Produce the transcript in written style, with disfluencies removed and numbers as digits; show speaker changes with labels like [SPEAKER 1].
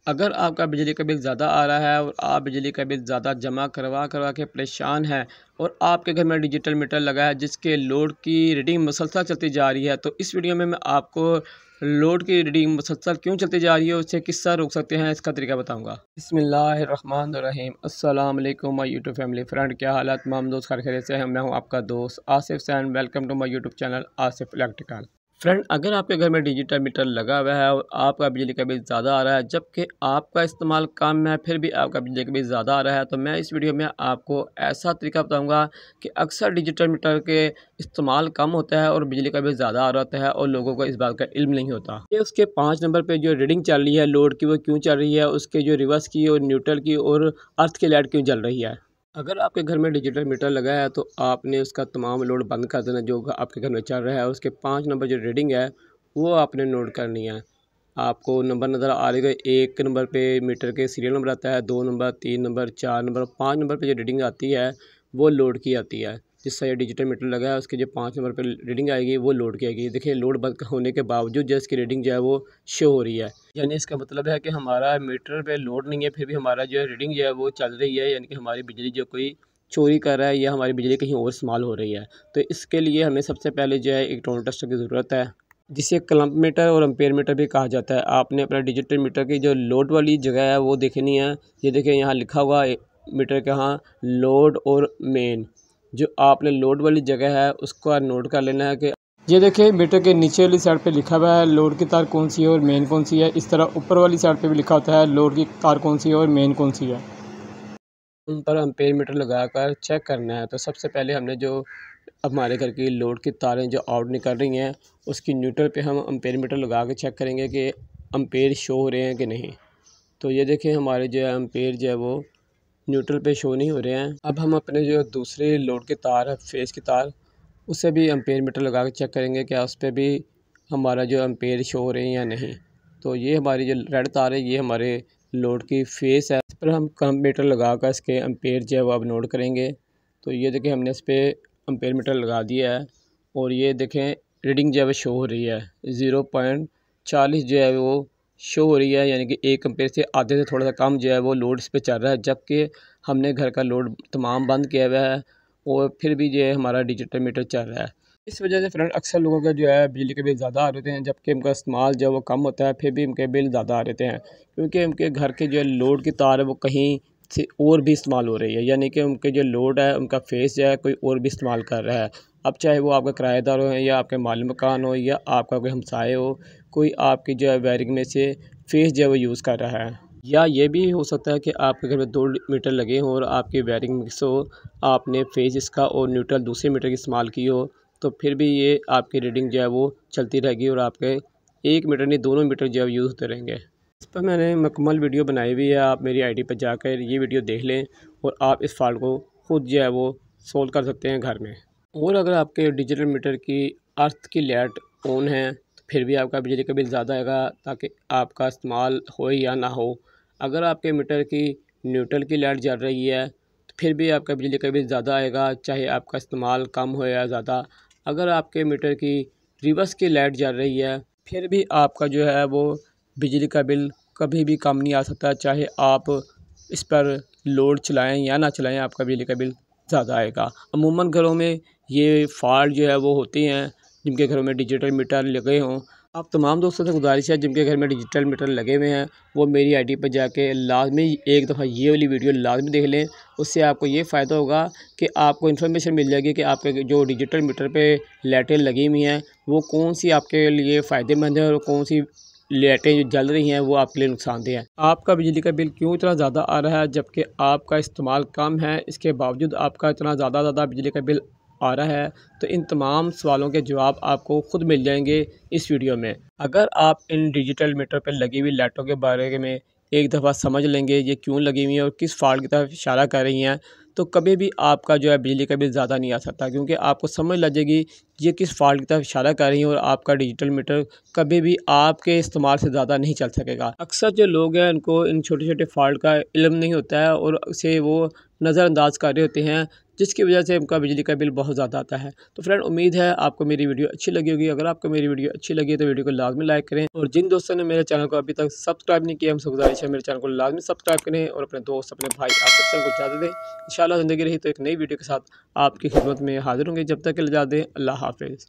[SPEAKER 1] अगर आपका बिजली का बिल ज़्यादा आ रहा है और आप बिजली का बिल ज़्यादा जमा करवा करवा के परेशान हैं और आपके घर में डिजिटल मीटर लगा है जिसके लोड की रीडिंग मुसलसल चलती जा रही है, तो इस वीडियो में मैं आपको लोड की रीडिंग मुसलसल क्यों चलती जा रही है, उससे किस तरह रोक सकते हैं, इसका तरीका बताऊंगा। बिस्मिल्लाहिर्रहमानिर्रहीम। अस्सलाम वालेकुम माय यूट्यूब फैमिली फ्रेंड, क्या हालत तमाम दोस्त खैर खैरियत से हैं। मैं हूं आपका दोस्त Asif Sain. Welcome to my YouTube channel Asif electrical. Friend, अगर आपके घर में डिजिटल मीटर लगा हुआ है और आपका बिजली का बिल ज़्यादा आ रहा है जबकि आपका इस्तेमाल कम है फिर भी आपका बिजली का बिल ज़्यादा आ रहा है, तो मैं इस वीडियो में आपको ऐसा तरीका बताऊंगा कि अक्सर डिजिटल मीटर के इस्तेमाल कम होता है और बिजली का बिल ज़्यादा आ रहा होता है और लोगों को इस बात का इल्म नहीं होता। ये उसके 5 नंबर पर जो रीडिंग चल रही है लोड की वो क्यों चल रही है, उसके जो रिवर्स की और न्यूट्रल की और अर्थ की लाइट क्यों जल रही है। अगर आपके घर में डिजिटल मीटर लगा है तो आपने उसका तमाम लोड बंद कर देना जो आपके घर में चल रहा है। उसके 5 नंबर जो रीडिंग है वो आपने नोट करनी है। आपको नंबर नज़र आ रही है, 1 नंबर पे मीटर के सीरियल नंबर आता है, 2 नंबर, 3 नंबर, 4 नंबर, 5 नंबर पे जो रीडिंग आती है वो लोड की आती है। जिससे ये डिजिटल मीटर लगा है उसके जो 5 नंबर पे रीडिंग आएगी वो लोड की आएगी। देखिए, लोड बंद होने के बावजूद जो इसकी रीडिंग जो है वो शो हो रही है, यानी इसका मतलब है कि हमारा मीटर पे लोड नहीं है फिर भी हमारा जो है रीडिंग जो है वो चल रही है, यानी कि हमारी बिजली जो कोई चोरी कर रहा है या हमारी बिजली कहीं और इस्तेमाल हो रही है। तो इसके लिए हमें सबसे पहले जो है एक टोन टेस्टर की ज़रूरत है, जिसे क्लम्प मीटर और एम्पेयर मीटर भी कहा जाता है। आपने अपना डिजिटल मीटर की जो लोड वाली जगह है वो देखनी है। ये देखिए, यहाँ लिखा हुआ है मीटर के यहाँ लोड और मेन। जो आपने लोड वाली जगह है उसको नोट कर लेना है कि ये देखिए मीटर के नीचे वाली साइड पे लिखा हुआ है लोड की तार कौन सी है और मेन कौन सी है। इस तरह ऊपर वाली साइड पे भी लिखा होता है लोड की तार कौन सी है और मेन कौन सी है। उन पर एम्पेयर मीटर लगाकर चेक करना है। तो सबसे पहले हमने जो हमारे घर की लोड की तारें जो आउट निकल रही हैं उसकी न्यूट्रल पे हम एम्पेयर मीटर लगा के चेक करेंगे कि एम्पेयर शो हो रहे हैं कि नहीं। तो ये देखें, हमारे जो है एम्पेयर जो है वो न्यूट्रल पे शो नहीं हो रहे हैं। अब हम अपने जो दूसरे लोड की तार है फेस की तार, उसे भी एम्पेयर मीटर लगा के चेक करेंगे क्या उस पर भी हमारा जो एम्पेयर शो हो रहे हैं या नहीं। तो ये हमारी जो रेड तार है ये हमारे लोड की फेस है, इस पर हम कम मीटर लगा कर इसके एम्पेयर जो है वो अब नोट करेंगे। तो ये देखें, हमने इस पर एम्पेयर मीटर लगा दिया है और ये देखें रीडिंग जो है वो शो हो रही है 0.40 जो है वो शो हो रही है, यानी कि 1 एम्पेयर से आधे से थोड़ा सा कम जो है वो लोड इस पर चल रहा है। जबकि हमने घर का लोड तमाम बंद किया हुआ है और फिर भी जो है हमारा डिजिटल मीटर चल रहा है। इस वजह से फ्रेंड अक्सर लोगों का जो है बिजली के बिल ज़्यादा आ रहे हैं जबकि उनका इस्तेमाल जो है वो कम होता है, फिर भी उनके बिल ज़्यादा आ रहे हैं क्योंकि उनके घर के जो लोड की तार है वो कहीं से और भी इस्तेमाल हो रही है, यानी कि उनके जो लोड है उनका फेस जो है कोई और भी इस्तेमाल कर रहा है। अब चाहे वो आपका किराएदार हो या आपके मालिक मकान हो या आपका कोई हमसाए हो, कोई आपकी जो है वायरिंग में से फेस जो है वो यूज़ कर रहा है। या ये भी हो सकता है कि आपके घर में 2 मीटर लगे हों और आपकी वायरिंग मिक्स हो, आपने फेस इसका और न्यूट्रल दूसरे मीटर की इस्तेमाल की हो, तो फिर भी ये आपकी रीडिंग जो है वो चलती रहेगी और आपके 1 मीटर नहीं दोनों मीटर जो है यूज़ होते रहेंगे। इस पर मैंने मुकम्मल वीडियो बनाई हुई है, आप मेरी आईडी पर जाकर ये वीडियो देख लें और आप इस फॉल्ट को खुद जो है वो सोल्व कर सकते हैं घर में। और अगर आपके डिजिटल मीटर की अर्थ की लाइट ऑन है तो फिर भी आपका बिजली का बिल ज़्यादा आएगा, ताकि आपका इस्तेमाल हो या ना हो। अगर आपके मीटर की न्यूट्रल की लाइट जल रही है तो फिर भी आपका बिजली का बिल ज़्यादा आएगा, चाहे आपका इस्तेमाल कम हो या ज़्यादा। अगर आपके मीटर की रिवर्स की लाइट जल रही है फिर भी आपका जो है वो बिजली का बिल कभी भी कम नहीं आ सकता, चाहे आप इस पर लोड चलाएं या ना चलाएं, आपका बिजली का बिल ज़्यादा आएगा। अमूमन घरों में ये फॉल्ट जो है वो होती हैं जिनके घरों में डिजिटल मीटर लगे हों। आप तमाम दोस्तों से गुजारिश है जिनके घर में डिजिटल मीटर लगे हुए हैं वो मेरी आईडी पर जाके लाजमी एक दफ़ा ये वाली वीडियो लाजमी देख लें। उससे आपको ये फ़ायदा होगा कि आपको इन्फॉर्मेशन मिल जाएगी कि आपके जो डिजिटल मीटर पे लाइटें लगी हुई हैं वो कौन सी आपके लिए फ़ायदेमंद है और कौन सी लाइटें जो जल रही हैं वो आपके लिए नुकसानदेह है। आपका बिजली का बिल क्यों इतना ज़्यादा आ रहा है जबकि आपका इस्तेमाल कम है, इसके बावजूद आपका इतना ज़्यादा बिजली का बिल आ रहा है? तो इन तमाम सवालों के जवाब आपको खुद मिल जाएंगे इस वीडियो में। अगर आप इन डिजिटल मीटर पर लगी हुई लाइटों के बारे में एक दफ़ा समझ लेंगे ये क्यों लगी हुई हैं और किस फॉल्ट की तरफ इशारा कर रही हैं, तो कभी भी आपका जो है बिजली का बिल ज़्यादा नहीं आ सकता, क्योंकि आपको समझ लग जाएगी ये किस फॉल्ट की तरफ इशारा कर रही हैं और आपका डिजिटल मीटर कभी भी आपके इस्तेमाल से ज़्यादा नहीं चल सकेगा। अक्सर जो लोग हैं उनको इन छोटे छोटे फॉल्ट का इल्म नहीं होता है और उसे वो नज़रअंदाज कर रहे होते हैं, जिसकी वजह से उनका बिजली का बिल बहुत ज़्यादा आता है। तो फ्रेंड, उम्मीद है आपको मेरी वीडियो अच्छी लगी होगी। अगर आपको मेरी वीडियो अच्छी लगी है तो वीडियो को लाजमी लाइक करें, और जिन दोस्तों ने मेरे चैनल को अभी तक सब्सक्राइब नहीं किया, हमसे गुजारिश है मेरे चैनल को लाजमी सब्सक्राइब करें और अपने दोस्त, अपने भाई, आपके चैनल को इजाज़त दें। इंशाल्लाह ज़िंदगी रही तो एक नई वीडियो के साथ आपकी खिदमत में हाजिर होंगे। जब तक के लिए इजाज़त दें। अल्लाह हाफ़िज़।